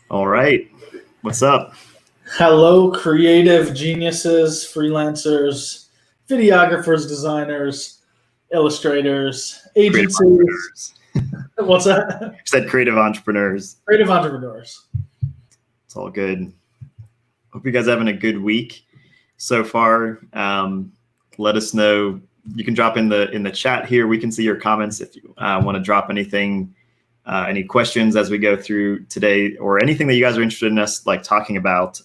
All right. What's up? Hello, creative geniuses, freelancers, videographers, designers, illustrators, Creative agencies. entrepreneurs. What's that? You said creative entrepreneurs. Creative entrepreneurs. It's all good. Hope you guys are having a good week so far. Let us know. You can drop in the chat here. We can see your comments if you want to drop anything, any questions as we go through today, or anything that you guys are interested in us like talking about.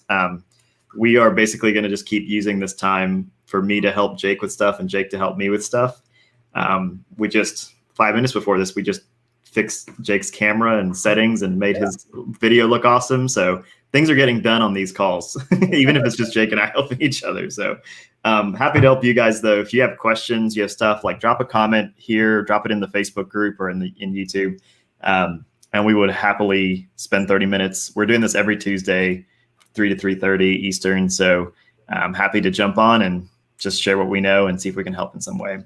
We are basically going to just keep using this time for me to help Jake with stuff and Jake to help me with stuff. We just 5 minutes before this, we just fixed Jake's camera and settings and made his video look awesome. So things are getting done on these calls, even if it's just Jake and I helping each other. So happy to help you guys, though. If you have questions, you have stuff, like drop a comment here, drop it in the Facebook group or in YouTube. And we would happily spend 30 minutes. We're doing this every Tuesday, 3 to 3:30 Eastern. So I'm happy to jump on and just share what we know and see if we can help in some way.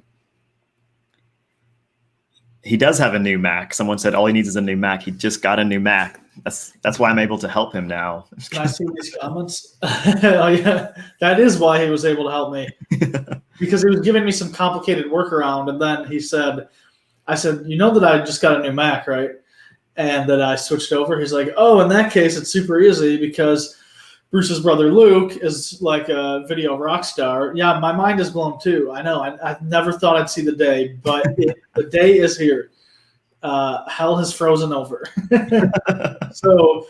He does have a new Mac. Someone said all he needs is a new Mac. He just got a new Mac. That's why I'm able to help him now. Can I see these comments? Oh, yeah. That is why he was able to help me. Because he was giving me some complicated workaround. And then I said, you know that I just got a new Mac, right? And that I switched over. He's like, oh, in that case, it's super easy because Bruce's brother Luke is like a video rock star. Yeah, my mind is blown too. I know. I never thought I'd see the day, but the day is here. Hell has frozen over. So,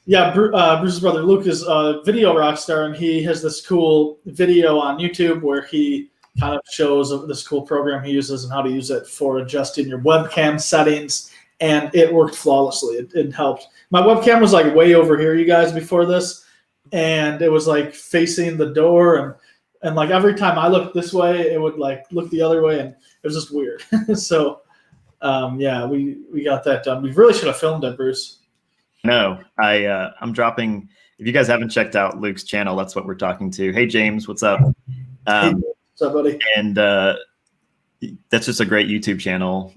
yeah, Bruce's brother Luke is a video rock star, and he has this cool video on YouTube where he kind of shows this cool program he uses and how to use it for adjusting your webcam settings, and it worked flawlessly. It helped. My webcam was like way over here, you guys, before this. And it was like facing the door, and like every time I looked this way, it would like look the other way, and it was just weird. So, yeah, we got that done. We really should have filmed it, Bruce. No, I'm dropping. If you guys haven't checked out Luke's channel, that's what we're talking to. Hey, James, what's up? Hey, what's up, buddy? And that's just a great YouTube channel.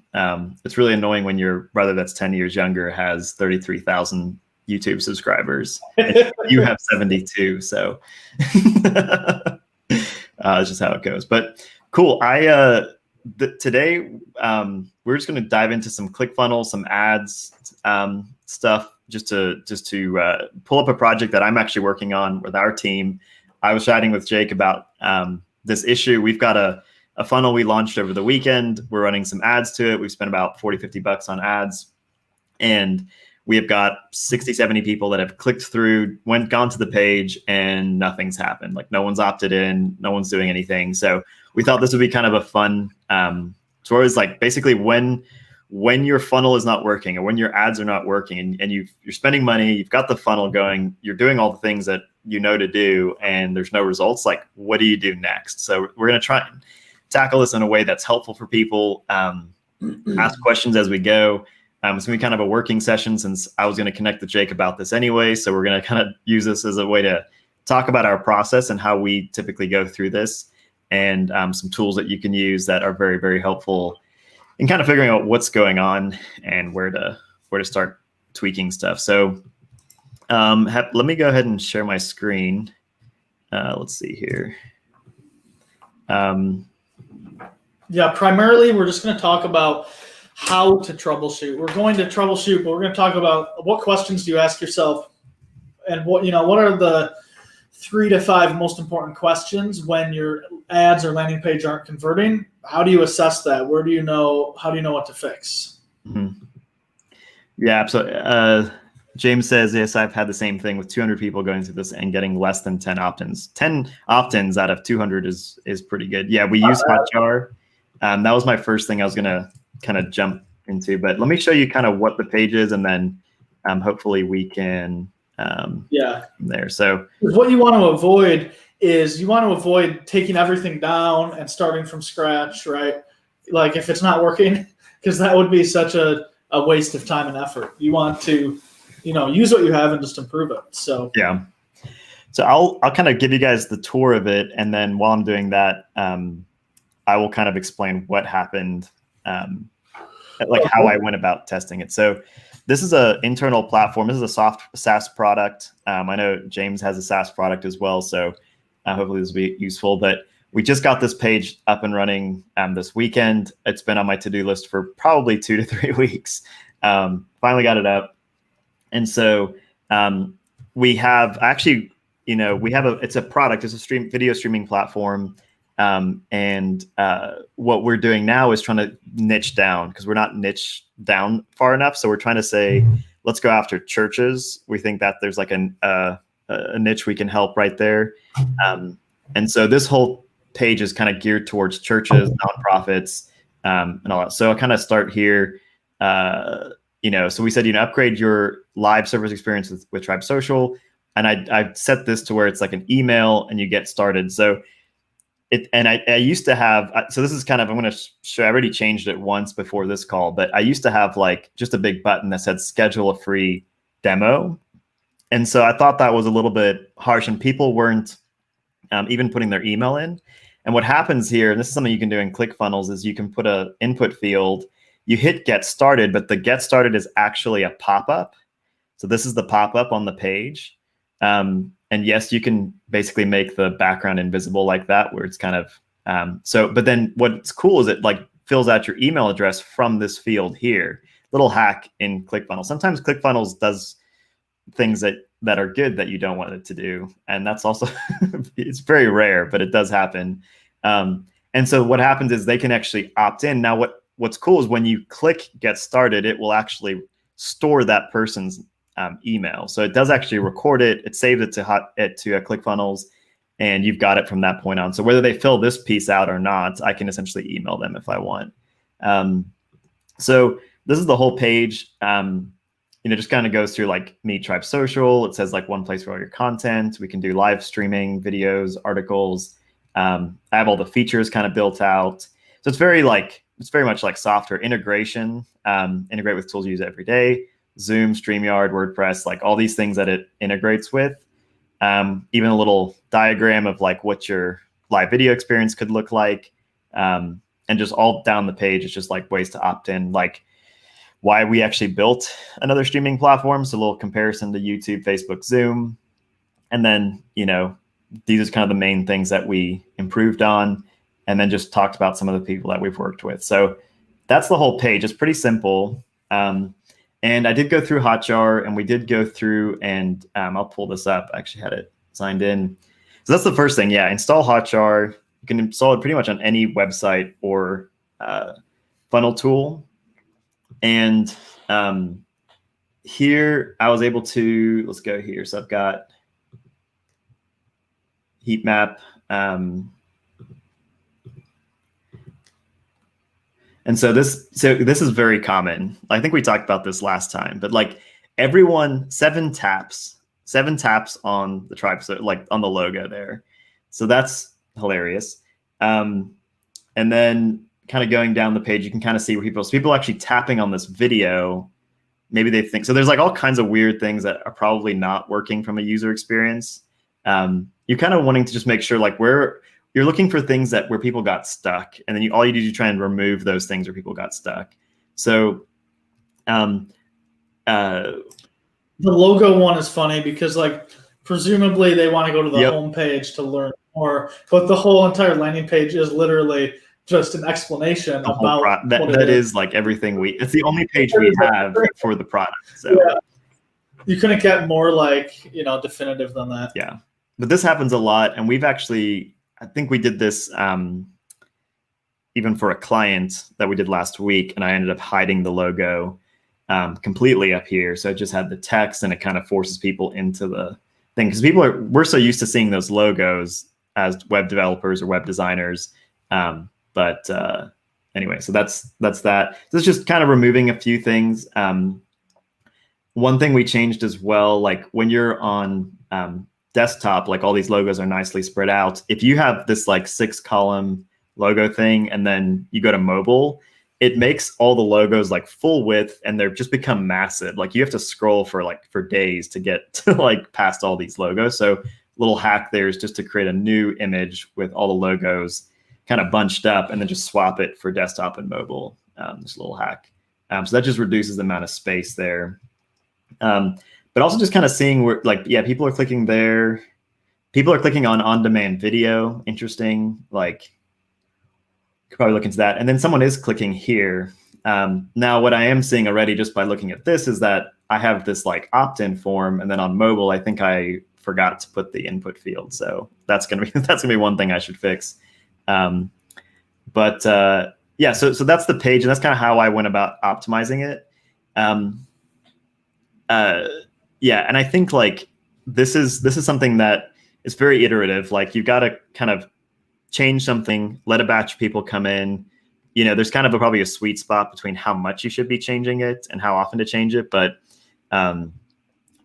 It's really annoying when your brother that's 10 years younger has 33,000 YouTube subscribers. You have 72, so it's just how it goes. But cool. Today we're just going to dive into some ClickFunnels, some ads stuff, just to pull up a project that I'm actually working on with our team. I was chatting with Jake about this issue. We've got a funnel we launched over the weekend. We're running some ads to it. We've spent about $40-50 on ads, and we have got 60, 70 people that have clicked through, gone to the page, and nothing's happened. Like no one's opted in, no one's doing anything. So we thought this would be kind of a fun story. It's like basically when your funnel is not working or when your ads are not working and you're spending money, you've got the funnel going, you're doing all the things that you know to do, and there's no results. Like, what do you do next? So we're going to try and tackle this in a way that's helpful for people. Ask questions as we go. It's going to be kind of a working session since I was going to connect with Jake about this anyway. So we're going to kind of use this as a way to talk about our process and how we typically go through this, and some tools that you can use that are very, very helpful in kind of figuring out what's going on and where to start tweaking stuff. So let me go ahead and share my screen. Let's see here. Yeah, primarily we're just going to talk about how to troubleshoot. We're going to troubleshoot, but we're going to talk about what questions do you ask yourself, and what are the 3 to 5 most important questions when your ads or landing page aren't converting. How do you assess that? How do you know what to fix? Mm-hmm. Yeah, absolutely. James says, yes, I've had the same thing with 200 people going through this and getting less than 10 opt-ins. 10 opt-ins out of 200 is pretty good. Yeah, we use Hotjar. That was my first thing I was going to kind of jump into, but let me show you kind of what the page is, and then hopefully we can there. So what you want to avoid is taking everything down and starting from scratch, right? Like if it's not working, because that would be such a waste of time and effort. You want to use what you have and just improve it. So yeah. So I'll kind of give you guys the tour of it, and then while I'm doing that, I will kind of explain what happened, like how I went about testing it. So this is an internal platform. This is a soft SaaS product. I know James has a SaaS product as well, so hopefully this will be useful. But we just got this page up and running this weekend. It's been on my to-do list for probably 2 to 3 weeks. Finally got it up. And so we have actually, it's a product, it's a video streaming platform. And what we're doing now is trying to niche down, because we're not niche down far enough. So we're trying to say, let's go after churches. We think that there's like a niche we can help right there. And so this whole page is kind of geared towards churches, nonprofits, and all that. So I kind of start here. So we said, upgrade your live service experience with Tribe Social. And I set this to where it's like an email and you get started. So I used to have, so this is kind of, I'm going to show, I already changed it once before this call, but I used to have like just a big button that said schedule a free demo. And so I thought that was a little bit harsh, and people weren't even putting their email in. And what happens here, and this is something you can do in ClickFunnels, is you can put an input field, you hit get started, but the get started is actually a pop-up. So this is the pop-up on the page. And yes, you can basically make the background invisible like that, where it's kind of, but then what's cool is it like fills out your email address from this field here. Little hack in ClickFunnels. Sometimes ClickFunnels does things that are good that you don't want it to do. And that's also, it's very rare, but it does happen. And so what happens is they can actually opt in. Now, what's cool is when you click get started, it will actually store that person's email. So it does actually record it. It saves it to ClickFunnels, and you've got it from that point on. So whether they fill this piece out or not, I can essentially email them if I want. So this is the whole page. Just kind of goes through like Meet Tribe Social. It says like one place for all your content. We can do live streaming, videos, articles. I have all the features kind of built out. So it's very much like software integration. Integrate with tools you use every day. Zoom, StreamYard, WordPress, like all these things that it integrates with. Even a little diagram of like what your live video experience could look like. And just all down the page, it's just like ways to opt in, like why we actually built another streaming platform. So a little comparison to YouTube, Facebook, Zoom. And then, these are kind of the main things that we improved on, and then just talked about some of the people that we've worked with. So that's the whole page. It's pretty simple. And I did go through Hotjar, and we did go through, and I'll pull this up. I actually had it signed in. So that's the first thing. Yeah, install Hotjar. You can install it pretty much on any website or funnel tool. And here I was able to, let's go here. So I've got heat map. And so this is very common. I think we talked about this last time, but like everyone, 7 taps on the Tribe, so like on the logo there. So that's hilarious. And then kind of going down the page, you can kind of see where people actually tapping on this video. Maybe they think, so there's like all kinds of weird things that are probably not working from a user experience. You're kind of wanting to just make sure like where you're looking for things where people got stuck, and then all you do is try and remove those things where people got stuck. So the logo one is funny because like presumably they want to go to the home page to learn more, but the whole entire landing page is literally just an explanation about that is like everything it's the only page we have for the product. So yeah. You couldn't get more like, definitive than that. Yeah. But this happens a lot. And we've actually, I think we did this even for a client that we did last week, and I ended up hiding the logo completely up here. So it just had the text, and it kind of forces people into the thing, because we're so used to seeing those logos as web developers or web designers. But anyway, so that's that. So it's just kind of removing a few things. One thing we changed as well, like when you're on desktop, like all these logos are nicely spread out. If you have this like 6-column logo thing, and then you go to mobile, it makes all the logos like full width, and they're just become massive. Like you have to scroll for days to get to like past all these logos. So little hack there is just to create a new image with all the logos kind of bunched up, and then just swap it for desktop and mobile. This little hack. So that just reduces the amount of space there. But also just kind of seeing where, like, yeah, people are clicking there. People are clicking on-demand video. Interesting. Like, could probably look into that. And then someone is clicking here. Now, what I am seeing already just by looking at this is that I have this like opt-in form, and then on mobile, I think I forgot to put the input field. So that's gonna be one thing I should fix. Yeah, so that's the page, and that's kind of how I went about optimizing it. Yeah, and I think like this is something that is very iterative. Like you've got to kind of change something, let a batch of people come in. You know, there's kind of probably a sweet spot between how much you should be changing it and how often to change it. But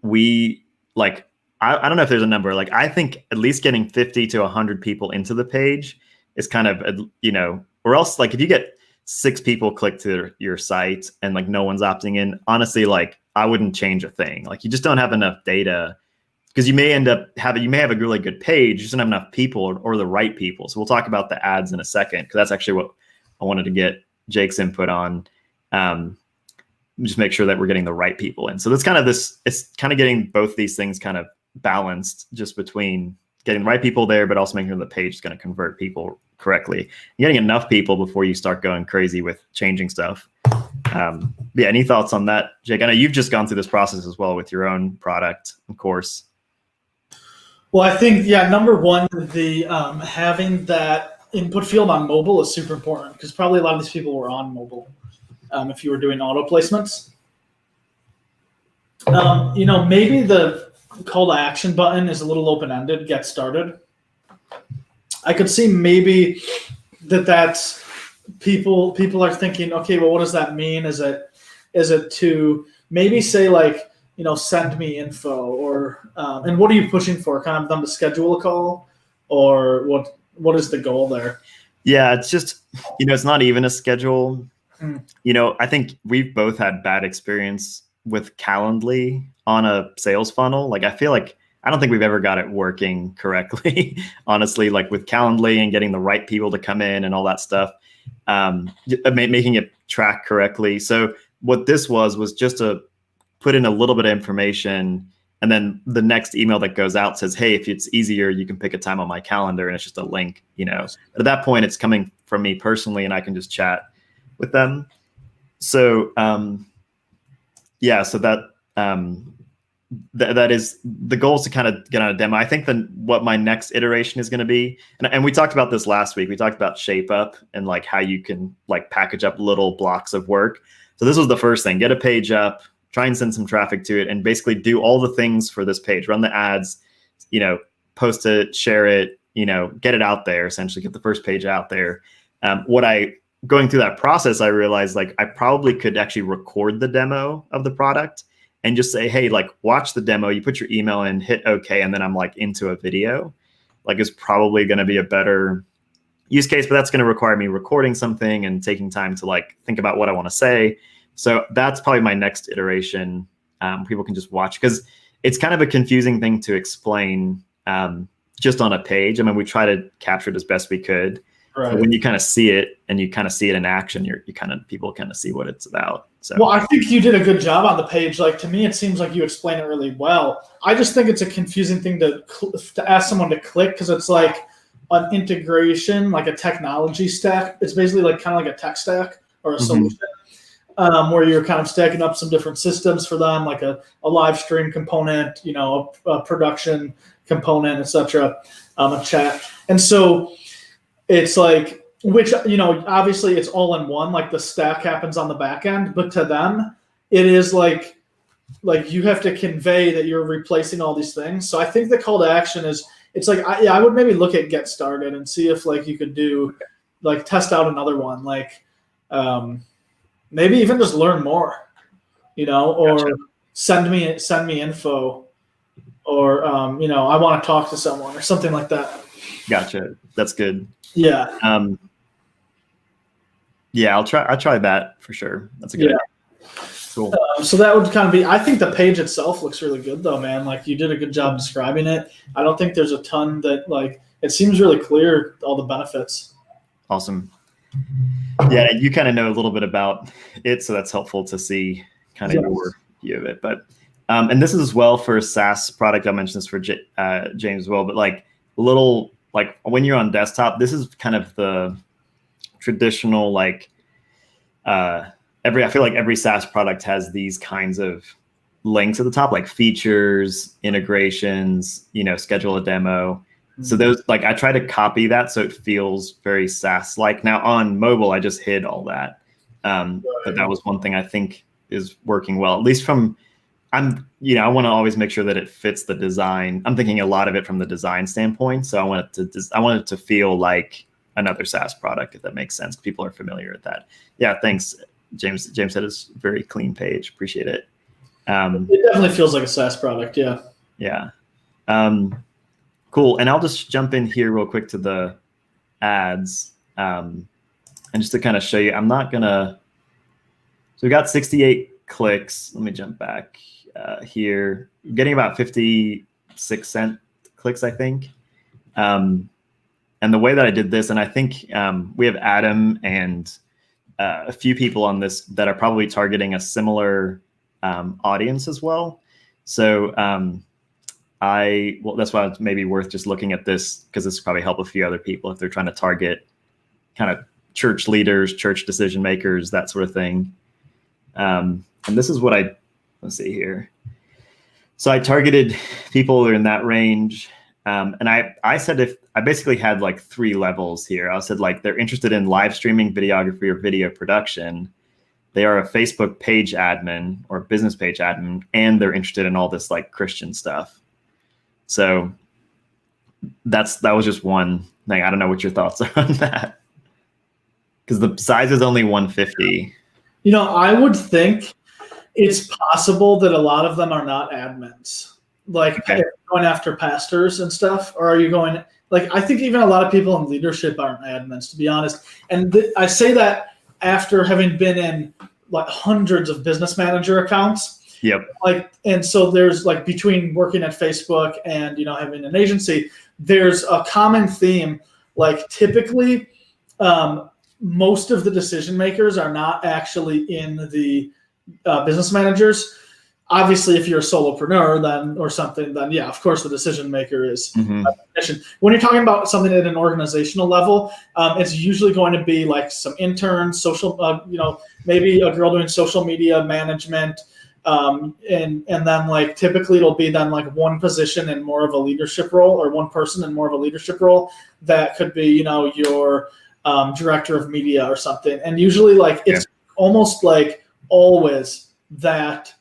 we like, I don't know if there's a number. Like I think at least getting 50 to 100 people into the page is kind of, you know, or else like if you get 6 people click to your site and like no one's opting in, honestly, like I wouldn't change a thing. Like you just don't have enough data, because you may have a really good page, you just don't have enough people or the right people. So we'll talk about the ads in a second, because that's actually what I wanted to get Jake's input on. Just make sure that we're getting the right people in. So that's kind of it's kind of getting both these things kind of balanced, just between getting the right people there, but also making sure the page is going to convert people correctly. Getting enough people before you start going crazy with changing stuff. Yeah, any thoughts on that, Jake? I know you've just gone through this process as well with your own product and course. Well, I think, yeah, number one, the having that input field on mobile is super important, because probably a lot of these people were on mobile if you were doing auto placements. You know, maybe the call to action button is a little open-ended, get started. I could see maybe that's people are thinking, okay, well, what does that mean? Is it to maybe say like, you know, send me info, or and what are you pushing for? Kind of them to schedule a call, or what is the goal there? Yeah, it's just, you know, it's not even a schedule. You know, I think we've both had bad experience with Calendly on a sales funnel. Like, I feel like I don't think we've ever got it working correctly, honestly, like with Calendly and getting the right people to come in and all that stuff, making it track correctly. So what this was just to put in a little bit of information, and then the next email that goes out says, hey, if it's easier, you can pick a time on my calendar, and it's just a link, you know. But at that point, it's coming from me personally, and I can just chat with them. So yeah, so that that is the goal, is to kind of get on a demo. I think what my next iteration is going to be, and we talked about this last week. We talked about Shape Up and like how you can like package up little blocks of work. So this was the first thing: get a page up, try and send some traffic to it, and basically do all the things for this page. Run the ads, you know, post it, share it, you know, get it out there. Essentially, get the first page out there. Going through that process, I realized like I probably could actually record the demo of the product and just say, hey, like watch the demo, you put your email in, hit OK, and then I'm like into a video. Like it's probably going to be a better use case, but that's going to require me recording something and taking time to like think about what I want to say. So that's probably my next iteration. People can just watch, because it's kind of a confusing thing to explain just on a page. I mean, we try to capture it as best we could. Right. But when you kind of see it, and you kind of see it in action, people kind of see what it's about. So, well, I think you did a good job on the page. Like, to me, it seems like you explain it really well. I just think it's a confusing thing to ask someone to click, because it's like an integration, like a technology stack. It's basically like kind of like a tech stack or a solution, where you're kind of stacking up some different systems for them, like a live stream component, you know, a production component, etc., a chat. And so it's like, which, you know, obviously it's all in one, like the stack happens on the back end, but to them, it is like you have to convey that you're replacing all these things. So I think the call to action is, it's like, I would maybe look at Get Started and see if like you could do, like test out another one, like maybe even just learn more, you know, or gotcha. send me info, or you know, I want to talk to someone or something like that. Gotcha. That's good. Yeah. Yeah, I'll try that for sure. That's a good idea. Cool. So that would kind of be, I think the page itself looks really good though, man. Like you did a good job describing it. I don't think there's a ton that, like, it seems really clear, all the benefits. Awesome. Yeah, and you kind of know a little bit about it, so that's helpful to see kind of your view of it. But and this is as well for a SaaS product. I mentioned this for James as well, but like little like when you're on desktop, this is kind of the traditional like I feel like every SaaS product has these kinds of links at the top, like features, integrations, schedule a demo. So those, like, I try to copy that so it feels very SaaS like. Now on mobile, I just hid all that. But that was one thing I think is working well, at least from, I want to always make sure that it fits the design. I'm thinking a lot of it from the design standpoint. So I want it to feel like another SaaS product, if that makes sense. People are familiar with that. Yeah. Thanks. James said it's a very clean page. Appreciate it. It definitely feels like a SaaS product. Yeah. Yeah. Cool. And I'll just jump in here real quick to the ads. And just to kind of show you, so we got 68 clicks. Let me jump back here. We're getting about 56 cent clicks, I think. And the way that I did this, and I think we have Adam and a few people on this that are probably targeting a similar audience as well. So that's why it's maybe worth just looking at this, because this will probably help a few other people if they're trying to target kind of church leaders, church decision makers, that sort of thing. And this is what let's see here. So I targeted people that are in that range. And I said, I basically had like 3 levels here. I said, like, they're interested in live streaming, videography, or video production. They are a Facebook page admin or business page admin, and they're interested in all this like Christian stuff. So that was just one thing. I don't know what your thoughts are on that, because the size is only 150. I would think it's possible that a lot of them are not admins. Like, okay, going after pastors and stuff, or are you going, like, I think even a lot of people in leadership aren't admins, to be honest. And I say that after having been in like hundreds of business manager accounts. Yep. Like, and so there's like, between working at Facebook and, having an agency, there's a common theme. Like, typically, most of the decision makers are not actually in the business managers. Obviously, if you're a solopreneur or something, then yeah, of course the decision maker is. Mm-hmm. When you're talking about something at an organizational level, it's usually going to be like some interns, social, maybe a girl doing social media management, and then like typically it'll be then like one position in more of a leadership role, or one person in more of a leadership role. That could be your director of media or something, and usually like it's almost like always that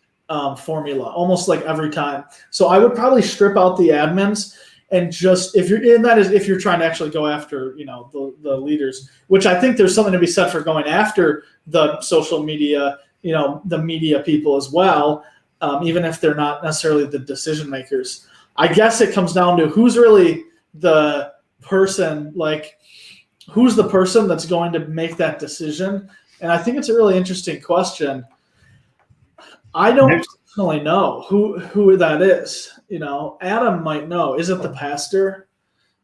formula, almost like every time. So I would probably strip out the admins, and just if you're trying to actually go after the leaders, which I think there's something to be said for going after the social media, the media people as well, even if they're not necessarily the decision makers. I guess it comes down to who's really the person, like who's the person that's going to make that decision. And I think it's a really interesting question. I don't personally know who that is. Adam might know. Is it the pastor?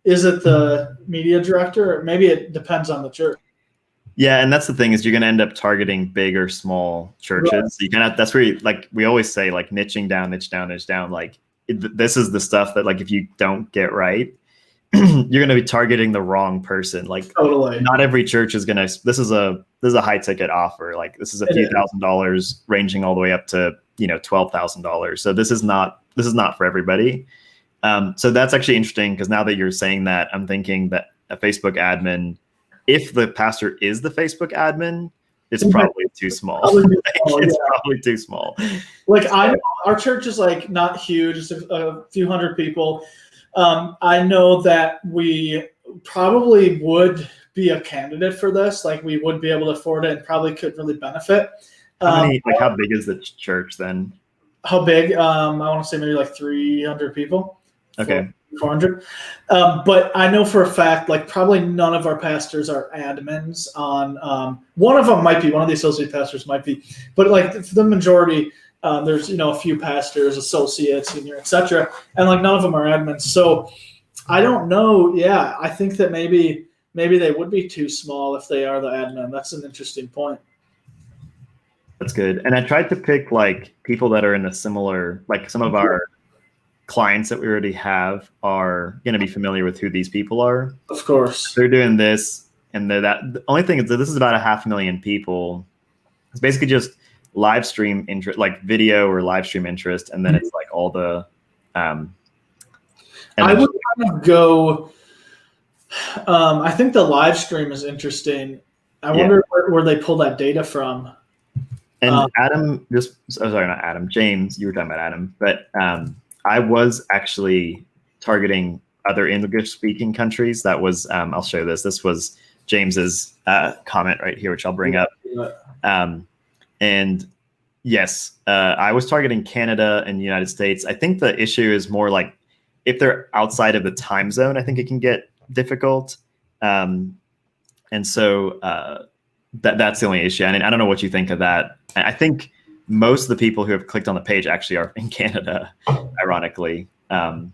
Is it the media director? Maybe it depends on the church. Yeah, and that's the thing, is you're going to end up targeting big or small churches. Right. So that's where we always say, like, niche down. Like, this is the stuff that, like, if you don't get right, you're going to be targeting the wrong person. Like, totally. Not every church is going to. This is a high ticket offer. Like, this is a few $1,000s, ranging all the way up to $12,000. So this is not for everybody. So that's actually interesting, because now that you're saying that, I'm thinking that a Facebook admin, if the pastor is the Facebook admin, it's probably too small. Probably too small. Like, our church is like not huge, it's a few hundred people. I know that we probably would be a candidate for this. Like, we would be able to afford it and probably could really benefit. How big is the church then? How big? I want to say maybe like 300 people. Okay. 400. But I know for a fact, like, probably none of our pastors are admins on, one of them might be, one of the associate pastors might be, but like for the majority, there's, a few pastors, associates, senior, etc. And like none of them are admins. So I don't know. Yeah. I think that maybe maybe they would be too small if they are the admin. That's an interesting point. That's good. And I tried to pick like people that are in a similar, like some of our clients that we already have are going to be familiar with who these people are. Of course. They're doing this, and they're that. The only thing is that this is about 500,000 people. It's basically just live stream interest, like video or live stream interest, and then it's like all the. I would kind of go. I think the live stream is interesting. I wonder where they pull that data from. And Adam, sorry, not Adam, James, you were talking about Adam, but I was actually targeting other English-speaking countries. That was, I'll show this. This was James's comment right here, which I'll bring up. And yes, I was targeting Canada and the United States. I think the issue is more like if they're outside of the time zone, I think it can get difficult. And so that's the only issue. And I don't know what you think of that. I think most of the people who have clicked on the page actually are in Canada, ironically. And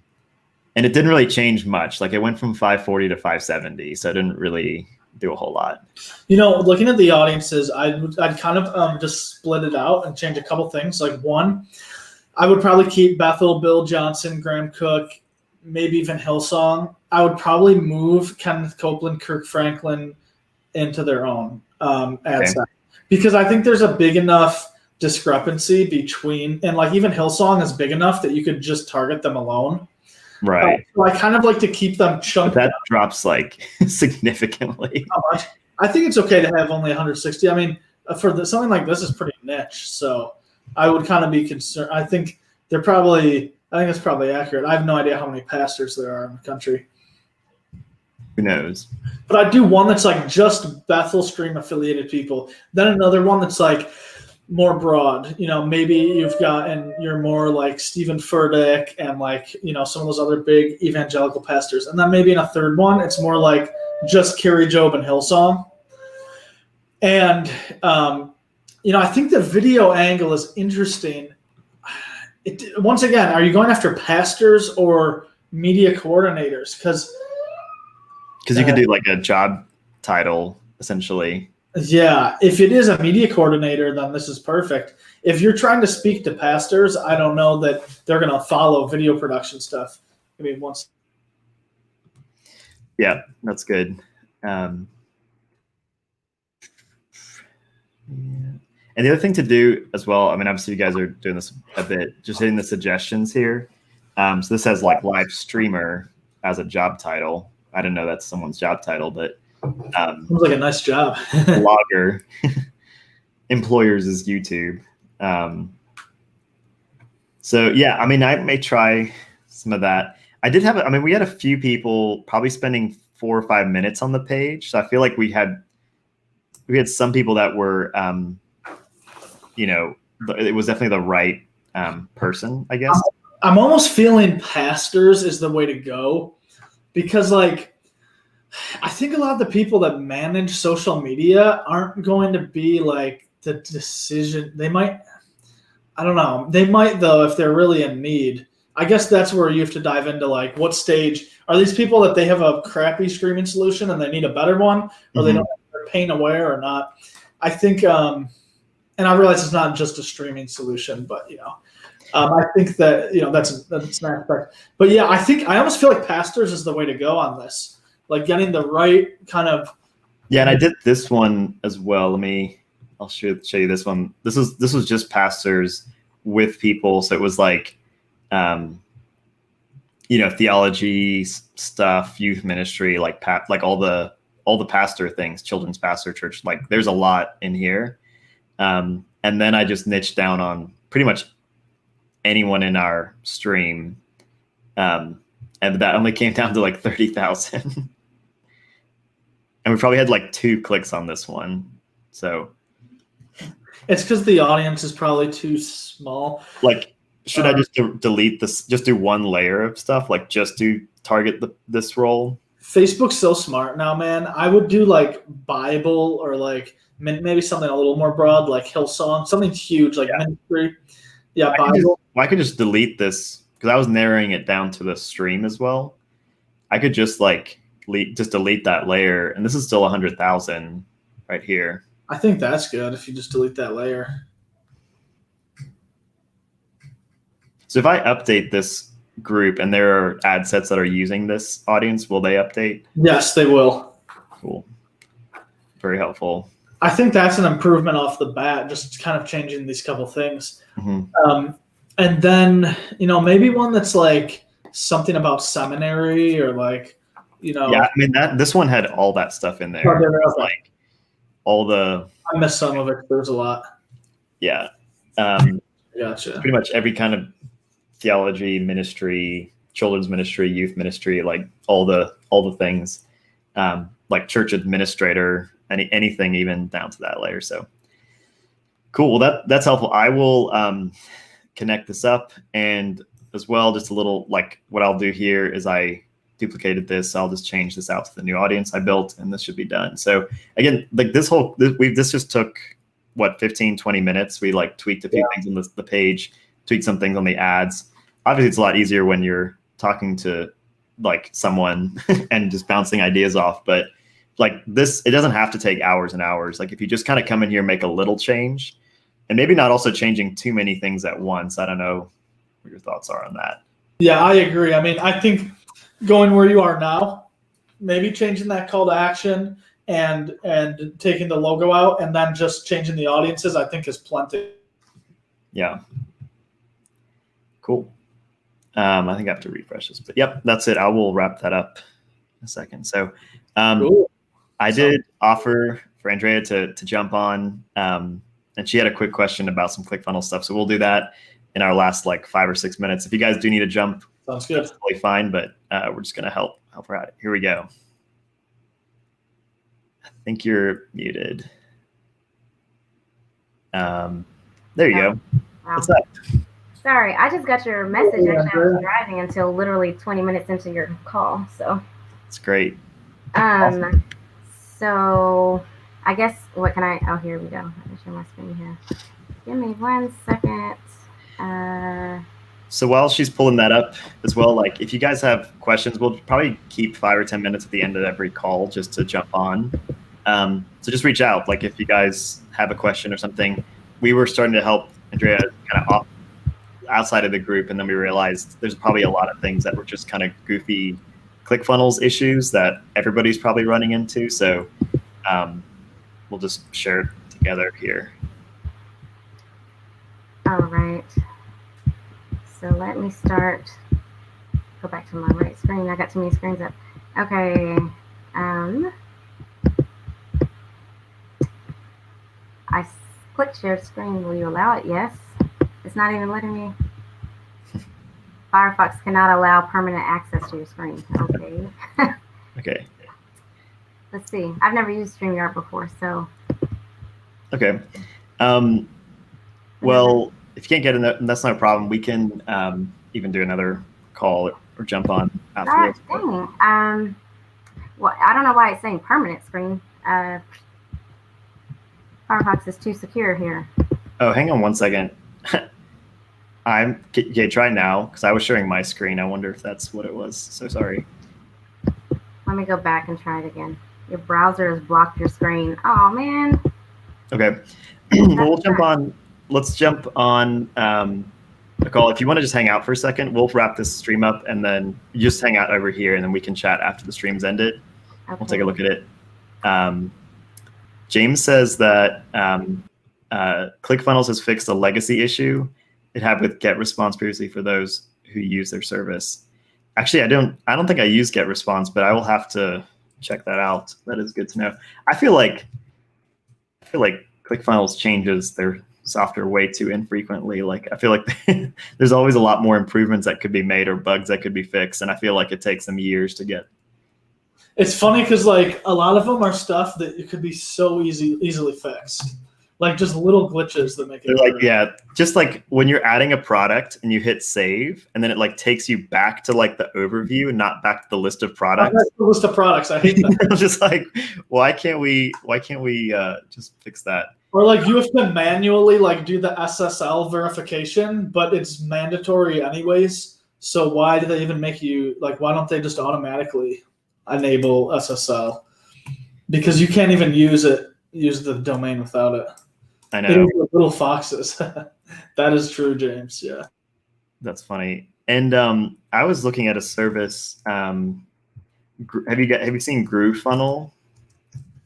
it didn't really change much. Like it went from 540 to 570. So it didn't really do a whole lot. You know, looking at the audiences, I'd kind of just split it out and change a couple things. Like one, I would probably keep Bethel, Bill Johnson, Graham Cook, maybe even Hillsong. I would probably move Kenneth Copeland, Kirk Franklin into their own ad set. Because I think there's a big enough discrepancy between, and like even Hillsong is big enough that you could just target them alone. Right. So I kind of like to keep them chunked. That drops like significantly. How much? I think it's okay to have only 160. I mean, for something like this is pretty niche. So I would kind of be concerned. I think it's probably accurate. I have no idea how many pastors there are in the country. Who knows? But I do one that's like just Bethel Stream affiliated people. Then another one that's like more broad. You know, maybe you're more like Stephen Furtick and like, you know, some of those other big evangelical pastors. And then maybe in a third one, it's more like just Carrie Job and Hillsong. And, you know, I think the video angle is interesting. Once again, are you going after pastors or media coordinators? Because you could do like a job title, essentially. Yeah, if it is a media coordinator, then this is perfect. If you're trying to speak to pastors, I don't know that they're going to follow video production stuff. I mean, once. Yeah, that's good. And the other thing to do as well, I mean, obviously you guys are doing this a bit, just hitting the suggestions here. So this has like live streamer as a job title. I didn't know that's someone's job title, but sounds like a nice job. Blogger. Employers is YouTube. So yeah, I mean, I may try some of that. We had a few people probably spending 4 or 5 minutes on the page. So I feel like we had some people that were, you know, it was definitely the right person, I guess. I'm almost feeling pastors is the way to go. Because, like, I think a lot of the people that manage social media aren't going to be, like, the decision. They might, I don't know. They might, though, if they're really in need. I guess that's where you have to dive into, like, what stage. Are these people that they have a crappy streaming solution and they need a better one? Or they don't, they're pain aware or not? I think, and I realize it's not just a streaming solution, but, you know. I think that, you know, that's an aspect. But yeah, I almost feel like pastors is the way to go on this. Like getting the right kind of. Yeah, and I did this one as well. I'll show you this one. This was just pastors with people. So it was like, you know, theology stuff, youth ministry, like all the pastor things, children's pastor church. Like there's a lot in here. And then I just niched down on pretty much anyone in our stream, and that only came down to like 30,000, and we probably had like 2 clicks on this one. So it's because the audience is probably too small. Like, should I just delete this? Just do one layer of stuff, like just do target this role. Facebook's so smart now, man. I would do like Bible or like maybe something a little more broad, like Hillsong, something huge like ministry. Yeah, Bible. I could just delete this because I was narrowing it down to the stream as well. I could just like just delete that layer, and this is still 100,000 right here. I think that's good if you just delete that layer. So if I update this group and there are ad sets that are using this audience, will they update? Yes, they will. Cool. Very helpful. I think that's an improvement off the bat, just kind of changing these couple things. Mm-hmm. And then, maybe one that's like something about seminary or like, Yeah, I mean this one had all that stuff in there. Like all the. I missed some of it. There's a lot. Yeah. Gotcha. Pretty much every kind of theology, ministry, children's ministry, youth ministry, like all the things, like church administrator, anything even down to that layer. So cool. Well, that's helpful. I will connect this up, and as well, just a little like what I'll do here is I duplicated this. I'll just change this out to the new audience I built, and this should be done. So again, like this just took 15, 20 minutes. We like tweaked a few things on the page, tweaked some things on the ads. Obviously it's a lot easier when you're talking to like someone and just bouncing ideas off, but like this, it doesn't have to take hours and hours. Like if you just kind of come in here, make a little change, and maybe not also changing too many things at once. I don't know what your thoughts are on that. Yeah, I agree. I mean, I think going where you are now, maybe changing that call to action and taking the logo out and then just changing the audiences, I think is plenty. Yeah. Cool. I think I have to refresh this, but yep, that's it. I will wrap that up in a second. So cool. I did offer for Andrea to jump on, and she had a quick question about some ClickFunnels stuff. So we'll do that in our last like 5 or 6 minutes. If you guys do need to jump, sounds good. That's totally fine, but we're just going to help her out. Here we go. I think you're muted. There you go. Wow. What's up? Sorry, I just got your message. Actually, I was driving until literally 20 minutes into your call. So it's great. Awesome. So I guess here we go. Let me share my screen here. Give me 1 second. So while she's pulling that up as well, like if you guys have questions, we'll probably keep 5 or 10 minutes at the end of every call just to jump on. So just reach out. Like if you guys have a question or something, we were starting to help Andrea kind of outside of the group, and then we realized there's probably a lot of things that were just kind of goofy ClickFunnels issues that everybody's probably running into. So we'll just share it together here. All right. So let me go back to my right screen. I got too many screens up. Okay. I clicked share screen. Will you allow it? Yes. It's not even letting me. Firefox cannot allow permanent access to your screen. Okay. Okay. Let's see. I've never used StreamYard before, so. Okay. Well, if you can't get in there, that's not a problem. We can even do another call or jump on afterwards. Dang. Well, I don't know why it's saying permanent screen. Firefox is too secure here. Oh, hang on 1 second. Okay, try now, because I was sharing my screen. I wonder if that's what it was. So sorry. Let me go back and try it again. Your browser has blocked your screen. Oh, man. Okay. Well, we'll jump on. Let's jump on a call. If you want to just hang out for a second, we'll wrap this stream up, and then you just hang out over here, and then we can chat after the stream's ended. Okay. We'll take a look at it. James says that ClickFunnels has fixed a legacy issue it had with GetResponse previously for those who use their service. Actually, I don't think I use GetResponse, but I will have to check that out. That is good to know. I feel like ClickFunnels changes their software way too infrequently. Like I feel like there's always a lot more improvements that could be made or bugs that could be fixed, and I feel like it takes them years to get. It's funny because like a lot of them are stuff that it could be so easily fixed. Like just little glitches that make it. Like, yeah, just like when you're adding a product and you hit save, and then it like takes you back to like the overview, not back to the list of products. The list of products, I hate that. I'm just like, why can't we just fix that? Or like you have to manually like do the SSL verification, but it's mandatory anyways. So why do they even make you like? Why don't they just automatically enable SSL because you can't even use the domain without it. I know. It is the little foxes. That is true, James. Yeah. That's funny. And I was looking at a service. Have you seen GrooveFunnel?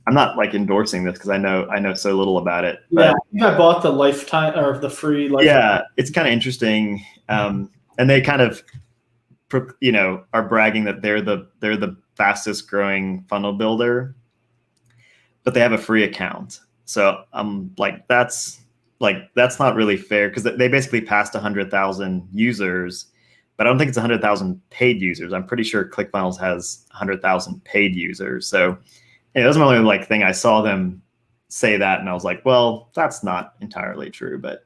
I'm not like endorsing this because I know so little about it. But Yeah, I think I bought the lifetime or the free lifetime. yeah, it's kind of interesting. And they kind of, are bragging that they're the fastest growing funnel builder, but they have a free account. So I'm like, that's not really fair because they basically passed 100,000 users, but I don't think it's 100,000 paid users. I'm pretty sure ClickFunnels has 100,000 paid users. So that was my only thing. I saw them say that, and I was like, well, that's not entirely true, but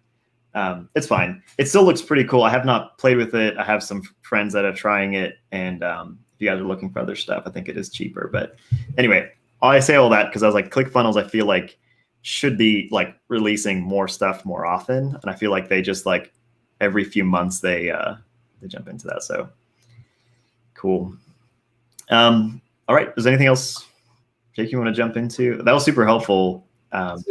it's fine. It still looks pretty cool. I have not played with it. I have some friends that are trying it, and if you guys are looking for other stuff, I think it is cheaper. But anyway, I say all that because I was like, ClickFunnels, I feel like should be releasing more stuff more often, and I feel like they just every few months they jump into that. So cool. All right, is there anything else, Jake, you want to jump into? That was super helpful.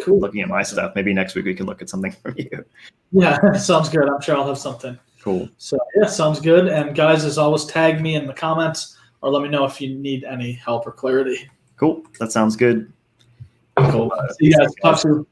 Cool. Looking at my stuff. Maybe next week we can look at something from you. Yeah, sounds good. I'm sure I'll have something. Cool. So yeah, sounds good. And guys, as always, tag me in the comments or let me know if you need any help or clarity. Cool. That sounds good. Cool. See you guys. Talk soon.